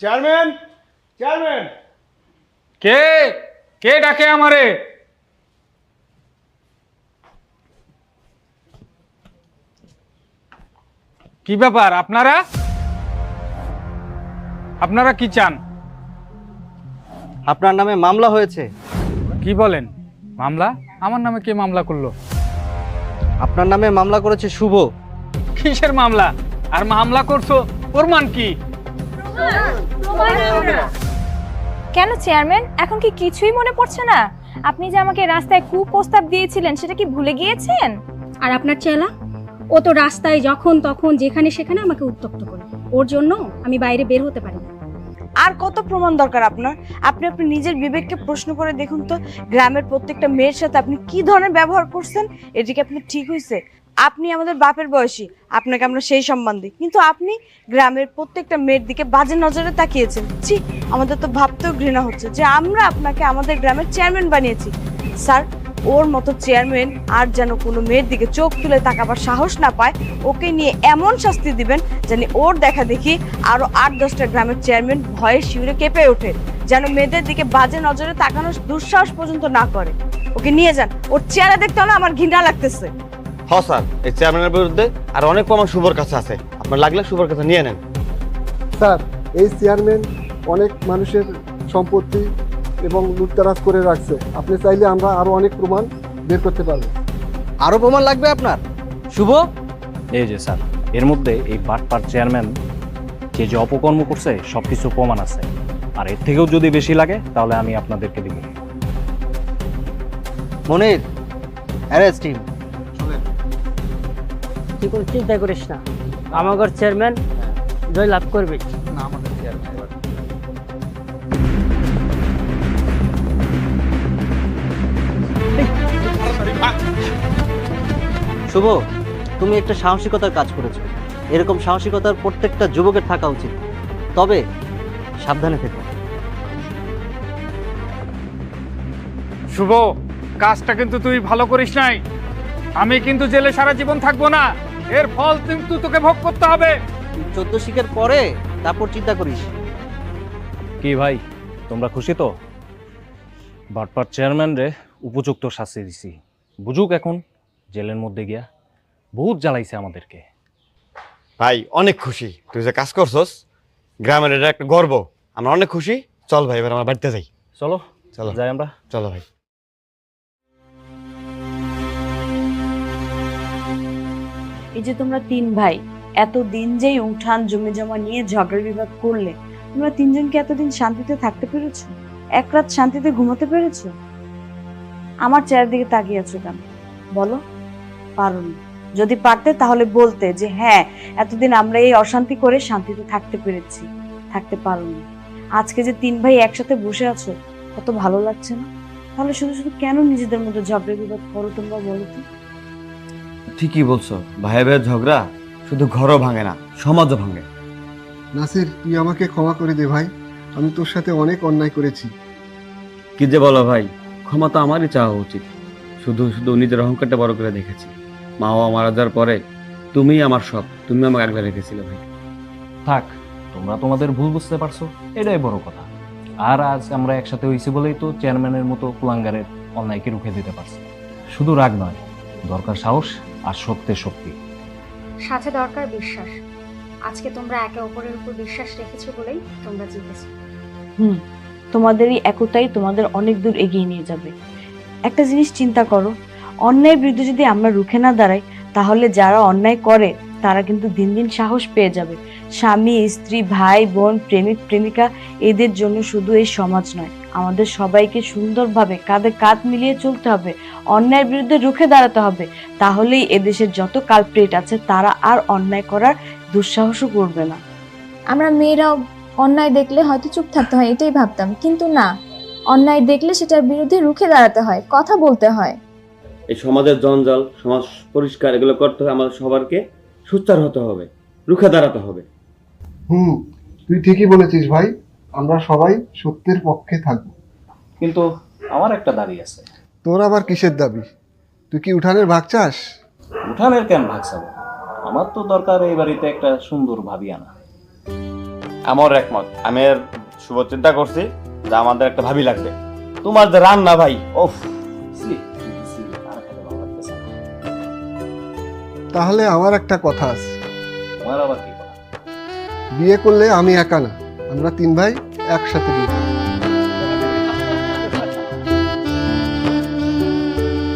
Chairman, chairman. কে কে ডাকে আমারে? কি ব্যাপার? আপনারা আপনারা কি চান? আপনার নামে মামলা হয়েছে। কি বলেন? মামলা? আমার নামে কে মামলা করলো? আপনার নামে মামলা করেছে শুভ। কিসের মামলা? আর মামলা করছো, প্রমাণ কি? কেন চেয়ারম্যান, এখন কি কিছুই মনে পড়ছে না? আপনি যে আমাকে রাস্তায় কুপ্রস্তাব দিয়েছিলেন সেটা কি ভুলে গিয়েছেন? আর আপনার চেলা, ও তো রাস্তায় যখন তখন যেখানে সেখানে আমাকে উত্ত্যক্ত করে। ওর জন্য আমি বাইরে বের হতে পারি না। আর কত প্রমাণ দরকার আপনার? আপনি নিজের বিবেককে প্রশ্ন করে দেখুন তো, গ্রামের প্রত্যেকটা মেয়ের সাথে আপনি কি ধরনের ব্যবহার করছেন। এটা কি আপনি ঠিক হয়েছে? আপনি আমাদের বাপের বয়সী, আপনাকে আমরা সেই সম্মান দিই, কিন্তু আপনি গ্রামের প্রত্যেকটা মেয়ের দিকে বাজে নজরে তাকিয়েছেন। ছি, আমাদের তো ভাবতেও ঘৃণা হচ্ছে যে আমরা আপনাকে আমাদের গ্রামের চেয়ারম্যান বানিয়েছি। স্যার, ওর মতো চেয়ারম্যান আর যেন কোনো মেয়ের দিকে চোখ তুলে তাকাবার সাহস না পায়। ওকে নিয়ে এমন শাস্তি দিবেন যেন ওর দেখা দেখি আরো 8-10টা গ্রামের চেয়ারম্যান ভয়ে শিউরে কেঁপে ওঠে, যেন মেয়েদের দিকে বাজে নজরে তাকানোর দুঃসাহস পর্যন্ত না করে। ওকে নিয়ে যান, ওর চেহারা দেখতে হলে আমার ঘৃণা লাগতেছে। হ্যাঁ স্যার, এই চেয়ারম্যানের বিরুদ্ধে আর অনেক প্রমাণ শুভর কাছে আছে, আপনার লাগলে শুভর কাছে নিয়ে নেন। স্যার, এই চেয়ারম্যান অনেক মানুষের সম্পত্তি এবং লুটতরাজ করে রাখছে। আপনি চাইলে আমরা আরো অনেক প্রমাণ বের করতে পারবো। আরো প্রমাণ লাগবে আপনার? শুভ, এই যে স্যার, এর মধ্যে এই বাটপার চেয়ারম্যান যে অপকর্ম করছে সবকিছু প্রমাণ আছে, আর এর থেকেও যদি বেশি লাগে তাহলে আমি আপনাদেরকে দিব। মনির, অ্যারেস্ট টিম। তুই কোনো চিন্তা করিস না, আমাদের চেয়ারম্যান জয় লাভ করবে। শুভ, তুমি একটা সাহসিকতার কাজ করেছো। এরকম সাহসিকতার প্রত্যেকটা যুবকের থাকা উচিত। তবে সাবধানে থেকো। শুভ, কাজটা কিন্তু তুই ভালো করিস নাই। আমি কিন্তু জেলে সারা জীবন থাকবো না, এর ফল কিন্তু তোকে ভোগ করতে হবে। 14 শিখের পরে তারপর চিন্তা করিস। কি ভাই, তোমরা খুশি তো? বাটপার চেয়ারম্যান রে উপযুক্ত শাস্তি দিছি, বুঝুক এখন জেলের মধ্যে গিয়া। বহুত জ্বালাইছে আমাদেরকে। ভাই অনেক খুশি, তুই যে কাজ করছস, গ্রামের এটা একটা গর্ব, আমরা অনেক খুশি। চল ভাই, এবার আমার বাড়িতে যাই। চলো চলো যাই আমরা। চলো ভাই। এই যে তোমরা 3 ভাই এতদিন যেই উঠান জমি জমা নিয়ে ঝগড়া বিবাদ করলে, তোমরা 3 জনকে এতদিন শান্তিতে থাকতে পেরেছো? এক রাত শান্তিতে ঘুমাতে পেরেছো? আমার চেহারার দিকে তাকিয়ে আছো কেন? বলো, পারোনি। যদি পারতে তাহলে বলতে যে হ্যাঁ, এতদিন আমরা এই অশান্তি করে শান্তিতে থাকতে পেরেছি। থাকতে পারোনি। আজকে যে 3 ভাই একসাথে বসে আছো, কত ভালো লাগছে না? তাহলে শুধু শুধু কেন নিজেদের মধ্যে ঝগড়া বিবাদ করো তোমরা, বলো তো? ঠিকই বলছো, ভাই ভাইয়ের ঝগড়া শুধু ঘরও ভাঙে না, সমাজও ভাঙে। নাসির, তুই আমাকে ক্ষমা করে দে ভাই, আমি তোর সাথে অনেক অন্যায় করেছি। কি যে বলো ভাই, ক্ষমা তো আমারই চাওয়া উচিত। শুধু শুধু নিজের অহংকারটা বড় করে দেখেছি। মা বাবা মারা যাওয়ার পরে তুমিই আমার সব, তুমি আমাকে আগলে রেখেছিলে ভাই। থাক, তোমরা তোমাদের ভুল বুঝতে পারছো, এটাই বড় কথা। আর আজ আমরা একসাথে হয়েছি বলেই তো চেয়ারম্যানের মতো কুলাঙ্গারের অন্যায়কে রুখে দিতে পারছি। শুধু রাগ নয়, দরকার সাহস আর সত্যের শক্তি। সাথে দরকার বিশ্বাস। আজকে তোমরা একে অপরের উপর বিশ্বাস রেখেছো বলেই তোমরা জিতেছো। তোমাদের এই একতাই তোমাদের অনেক দূর এগিয়ে নিয়ে যাবে। একটা জিনিস চিন্তা করো, অন্যায়ের বিরুদ্ধে যদি আমরা রুখে না দাঁড়াই, তাহলে যারা অন্যায় করে তারা কিন্তু দিন দিন সাহস পেয়ে যাবে। স্বামী, স্ত্রী, ভাই, বোন, প্রেমিক, প্রেমিকা, এদের জন্য শুধু এই সমাজ নয়, আমাদের সবাইকে সুন্দরভাবে কাঁধে কাঁধ মিলিয়ে চলতে হবে, অন্যায়ের বিরুদ্ধে রুখে দাঁড়াতে হবে। তাহলেই এদেশের যত কালপ্রিট আছে তারা আর অন্যায় করার দুঃসাহসও করবে না। আমরা মেয়েরাও অন্যায় দেখলে হয়তো চুপ থাকতে হয়, এটাই ভাবতাম, কিন্তু না, অন্যায় দেখলে সেটার বিরুদ্ধে রুখে দাঁড়াতে হয়, কথা বলতে হয়। এই সমাজের জঞ্জাল, সমাজ পরিষ্কার, এগুলো করতে হবে আমাদের সবারকে, সোচ্চার হতে হবে, রুখে দাঁড়াতে হবে। তুই ঠিকই বলেছিস ভাই, আমরা সবাই সত্যের পক্ষে থাকবো। কিন্তু আমার একটা দাবি আছে। তোর আবার কিসের দাবি? তুই কি উঠানের ভাগ চাস? উঠানের কেন ভাগ চাবো? আমার তো দরকার এই বাড়িতে একটা সুন্দর ভাবি আনা। আমার একমত। আমি এর শুভ চিন্তা করছি যে আমাদের একটা ভাবি লাগবে। তোমার যে রান্না ভাই, ওফ, তাহলে আমার একটা কথা আছে, আমার আবার কি কথা? বিয়ে করলে আমি একা না, আমরা 3 ভাই একসাথে বিয়ে করব।